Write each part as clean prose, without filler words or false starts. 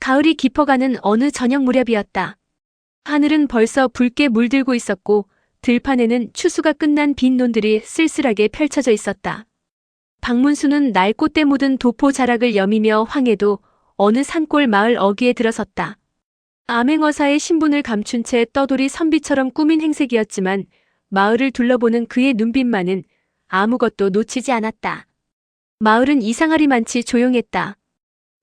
가을이 깊어가는 어느 저녁 무렵이었다. 하늘은 벌써 붉게 물들고 있었고 들판에는 추수가 끝난 빈 논들이 쓸쓸하게 펼쳐져 있었다. 박문수는 날꽃대 묻은 도포 자락을 여미며 황해도 어느 산골 마을 어귀에 들어섰다. 암행어사의 신분을 감춘 채 떠돌이 선비처럼 꾸민 행색이었지만 마을을 둘러보는 그의 눈빛만은 아무것도 놓치지 않았다. 마을은 이상하리만치 조용했다.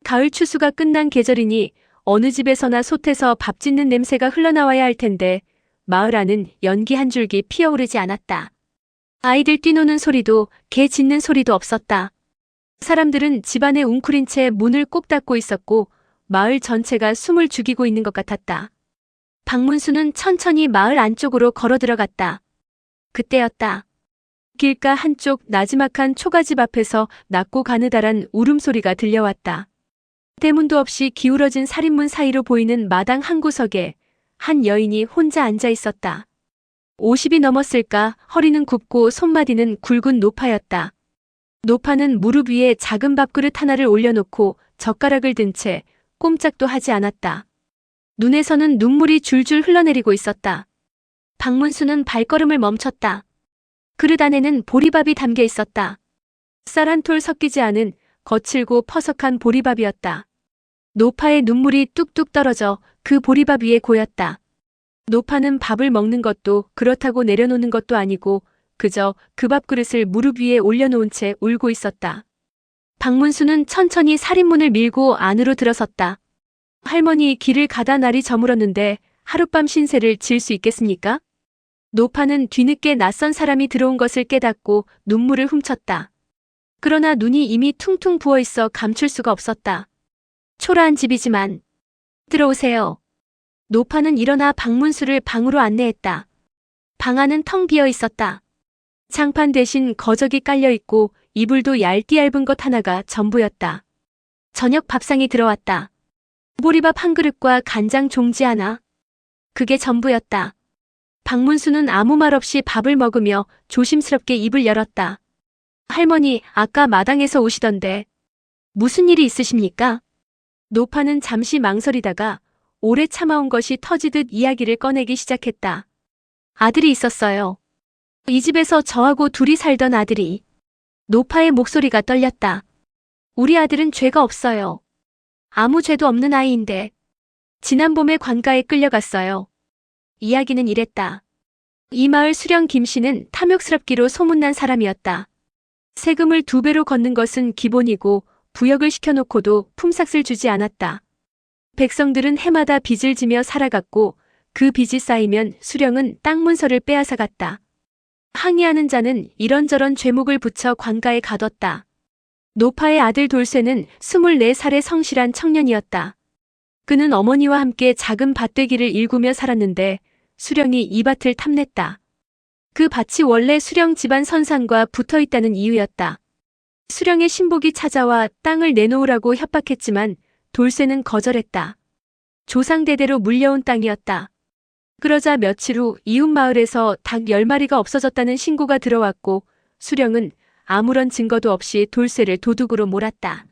가을 추수가 끝난 계절이니 어느 집에서나 솥에서 밥 짓는 냄새가 흘러나와야 할 텐데 마을 안은 연기 한 줄기 피어오르지 않았다. 아이들 뛰노는 소리도 개 짖는 소리도 없었다. 사람들은 집안에 웅크린 채 문을 꼭 닫고 있었고 마을 전체가 숨을 죽이고 있는 것 같았다. 박문수는 천천히 마을 안쪽으로 걸어 들어갔다. 그때였다. 길가 한쪽 나지막한 초가집 앞에서 낮고 가느다란 울음소리가 들려왔다. 대문도 없이 기울어진 살인문 사이로 보이는 마당 한 구석에 한 여인이 혼자 앉아 있었다. 50이 넘었을까. 허리는 굽고 손마디는 굵은 노파였다. 노파는 무릎 위에 작은 밥그릇 하나를 올려놓고 젓가락을 든 채 꼼짝도 하지 않았다. 눈에서는 눈물이 줄줄 흘러내리고 있었다. 박문수는 발걸음을 멈췄다. 그릇 안에는 보리밥이 담겨 있었다. 쌀 한 톨 섞이지 않은 거칠고 퍼석한 보리밥이었다. 노파의 눈물이 뚝뚝 떨어져 그 보리밥 위에 고였다. 노파는 밥을 먹는 것도 그렇다고 내려놓는 것도 아니고 그저 그 밥그릇을 무릎 위에 올려놓은 채 울고 있었다. 박문수는 천천히 살인문을 밀고 안으로 들어섰다. 할머니 길을 가다 날이 저물었는데 하룻밤 신세를 질 수 있겠습니까? 노파는 뒤늦게 낯선 사람이 들어온 것을 깨닫고 눈물을 훔쳤다. 그러나 눈이 이미 퉁퉁 부어있어 감출 수가 없었다. 초라한 집이지만 들어오세요. 노파는 일어나 박문수를 방으로 안내했다. 방 안은 텅 비어 있었다. 장판 대신 거적이 깔려 있고 이불도 얇디 얇은 것 하나가 전부였다. 저녁 밥상이 들어왔다. 보리밥 한 그릇과 간장 종지 하나. 그게 전부였다. 박문수는 아무 말 없이 밥을 먹으며 조심스럽게 입을 열었다. 할머니, 아까 마당에서 오시던데 무슨 일이 있으십니까? 노파는 잠시 망설이다가 오래 참아온 것이 터지듯 이야기를 꺼내기 시작했다. 아들이 있었어요. 이 집에서 저하고 둘이 살던 아들이. 노파의 목소리가 떨렸다. 우리 아들은 죄가 없어요. 아무 죄도 없는 아이인데 지난 봄에 관가에 끌려갔어요. 이야기는 이랬다. 이 마을 수령 김씨는 탐욕스럽기로 소문난 사람이었다. 세금을 2배로 걷는 것은 기본이고 부역을 시켜놓고도 품삯을 주지 않았다. 백성들은 해마다 빚을 지며 살아갔고 그 빚이 쌓이면 수령은 땅 문서를 빼앗아갔다. 항의하는 자는 이런저런 죄목을 붙여 관가에 가뒀다. 노파의 아들 돌쇠는 24살의 성실한 청년이었다. 그는 어머니와 함께 작은 밭되기를 일구며 살았는데 수령이 이 밭을 탐냈다. 그 밭이 원래 수령 집안 선산과 붙어있다는 이유였다. 수령의 신복이 찾아와 땅을 내놓으라고 협박했지만 돌쇠는 거절했다. 조상대대로 물려온 땅이었다. 그러자 며칠 후 이웃 마을에서 닭 10마리가 없어졌다는 신고가 들어왔고 수령은 아무런 증거도 없이 돌쇠를 도둑으로 몰았다.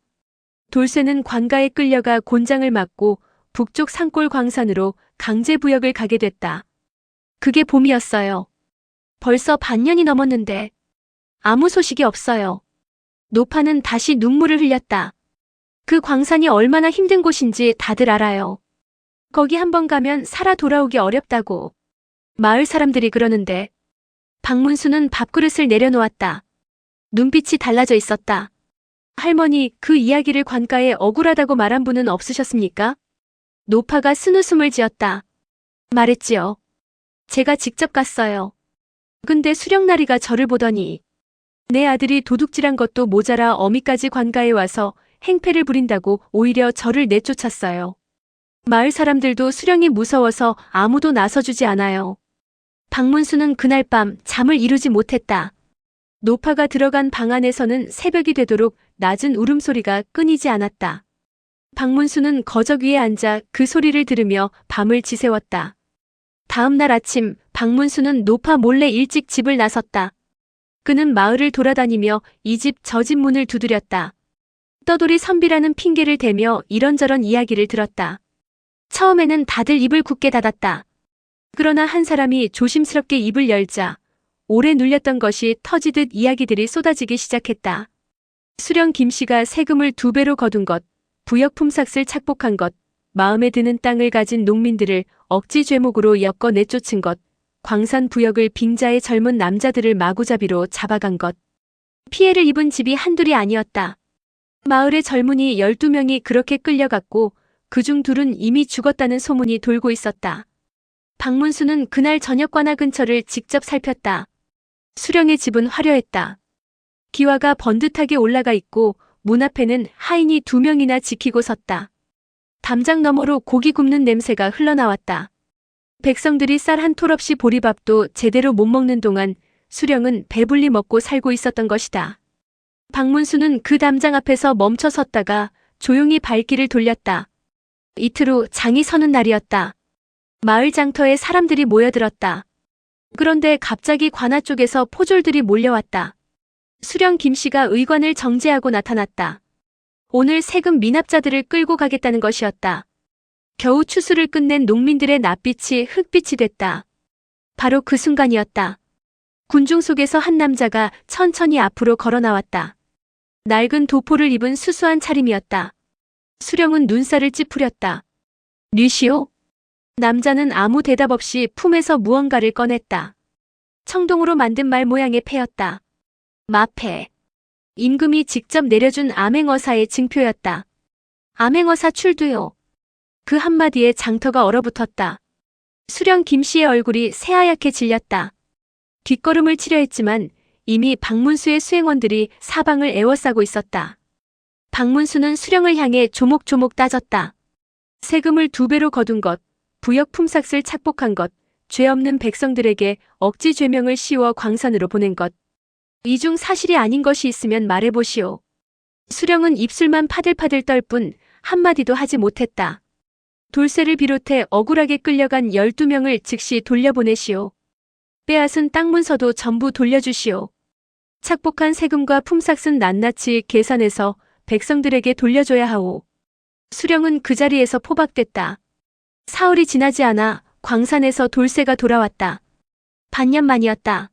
돌쇠는 관가에 끌려가 곤장을 맞고 북쪽 산골 광산으로 강제부역을 가게 됐다. 그게 봄이었어요. 벌써 반년이 넘었는데 아무 소식이 없어요. 노파는 다시 눈물을 흘렸다. 그 광산이 얼마나 힘든 곳인지 다들 알아요. 거기 한번 가면 살아 돌아오기 어렵다고. 마을 사람들이 그러는데. 박문수는 밥그릇을 내려놓았다. 눈빛이 달라져 있었다. 할머니, 그 이야기를 관가에 억울하다고 말한 분은 없으셨습니까? 노파가 쓴웃음을 지었다. 말했지요. 제가 직접 갔어요. 근데 수령나리가 저를 보더니 내 아들이 도둑질한 것도 모자라 어미까지 관가에 와서 행패를 부린다고 오히려 저를 내쫓았어요. 마을 사람들도 수령이 무서워서 아무도 나서주지 않아요. 박문수는 그날 밤 잠을 이루지 못했다. 노파가 들어간 방 안에서는 새벽이 되도록 낮은 울음소리가 끊이지 않았다. 박문수는 거적 위에 앉아 그 소리를 들으며 밤을 지새웠다. 다음 날 아침 박문수는 노파 몰래 일찍 집을 나섰다. 그는 마을을 돌아다니며 이 집 저 집 문을 두드렸다. 떠돌이 선비라는 핑계를 대며 이런저런 이야기를 들었다. 처음에는 다들 입을 굳게 닫았다. 그러나 한 사람이 조심스럽게 입을 열자 오래 눌렸던 것이 터지듯 이야기들이 쏟아지기 시작했다. 수령 김씨가 세금을 2배로 거둔 것, 부역 품삯을 착복한 것, 마음에 드는 땅을 가진 농민들을 억지 죄목으로 엮어 내쫓은 것, 광산 부역을 빙자의 젊은 남자들을 마구잡이로 잡아간 것. 피해를 입은 집이 한둘이 아니었다. 마을의 젊은이 12명이 그렇게 끌려갔고 그중 2은 이미 죽었다는 소문이 돌고 있었다. 박문수는 그날 저녁 관아 근처를 직접 살폈다. 수령의 집은 화려했다. 기와가 번듯하게 올라가 있고 문 앞에는 하인이 2명이나 지키고 섰다. 담장 너머로 고기 굽는 냄새가 흘러나왔다. 백성들이 쌀 한 톨 없이 보리밥도 제대로 못 먹는 동안 수령은 배불리 먹고 살고 있었던 것이다. 박문수는 그 담장 앞에서 멈춰 섰다가 조용히 발길을 돌렸다. 이틀 후 장이 서는 날이었다. 마을 장터에 사람들이 모여들었다. 그런데 갑자기 관아 쪽에서 포졸들이 몰려왔다. 수령 김씨가 의관을 정지하고 나타났다. 오늘 세금 미납자들을 끌고 가겠다는 것이었다. 겨우 추수를 끝낸 농민들의 낯빛이 흙빛이 됐다. 바로 그 순간이었다. 군중 속에서 한 남자가 천천히 앞으로 걸어 나왔다. 낡은 도포를 입은 수수한 차림이었다. 수령은 눈살을 찌푸렸다. 류시오? 남자는 아무 대답 없이 품에서 무언가를 꺼냈다. 청동으로 만든 말 모양의 패였다. 마패. 임금이 직접 내려준 암행어사의 증표였다. 암행어사 출두요. 그 한마디에 장터가 얼어붙었다. 수령 김씨의 얼굴이 새하얗게 질렸다. 뒷걸음을 치려 했지만 이미 박문수의 수행원들이 사방을 에워싸고 있었다. 박문수는 수령을 향해 조목조목 따졌다. 세금을 2배로 거둔 것, 부역 품삯을 착복한 것, 죄 없는 백성들에게 억지 죄명을 씌워 광산으로 보낸 것. 이 중 사실이 아닌 것이 있으면 말해보시오. 수령은 입술만 파들파들 떨 뿐 한마디도 하지 못했다. 돌쇠를 비롯해 억울하게 끌려간 12명을 즉시 돌려보내시오. 빼앗은 땅 문서도 전부 돌려주시오. 착복한 세금과 품삯은 낱낱이 계산해서 백성들에게 돌려줘야 하오. 수령은 그 자리에서 포박됐다. 사흘이 지나지 않아 광산에서 돌쇠가 돌아왔다. 반년 만이었다.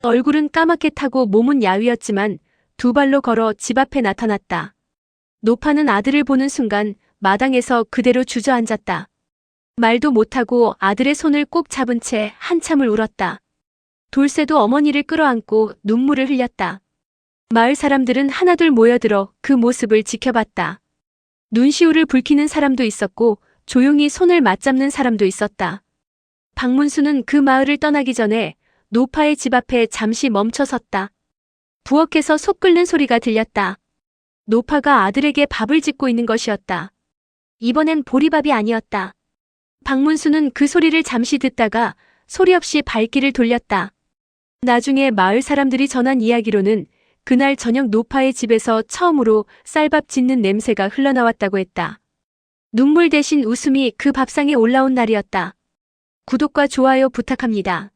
얼굴은 까맣게 타고 몸은 야위었지만 2발로 걸어 집 앞에 나타났다. 노파는 아들을 보는 순간 마당에서 그대로 주저앉았다. 말도 못하고 아들의 손을 꼭 잡은 채 한참을 울었다. 돌쇠도 어머니를 끌어안고 눈물을 흘렸다. 마을 사람들은 하나둘 모여들어 그 모습을 지켜봤다. 눈시울을 붉히는 사람도 있었고 조용히 손을 맞잡는 사람도 있었다. 박문수는 그 마을을 떠나기 전에 노파의 집 앞에 잠시 멈춰 섰다. 부엌에서 속 끓는 소리가 들렸다. 노파가 아들에게 밥을 짓고 있는 것이었다. 이번엔 보리밥이 아니었다. 박문수는 그 소리를 잠시 듣다가 소리 없이 발길을 돌렸다. 나중에 마을 사람들이 전한 이야기로는 그날 저녁 노파의 집에서 처음으로 쌀밥 짓는 냄새가 흘러나왔다고 했다. 눈물 대신 웃음이 그 밥상에 올라온 날이었다. 구독과 좋아요 부탁합니다.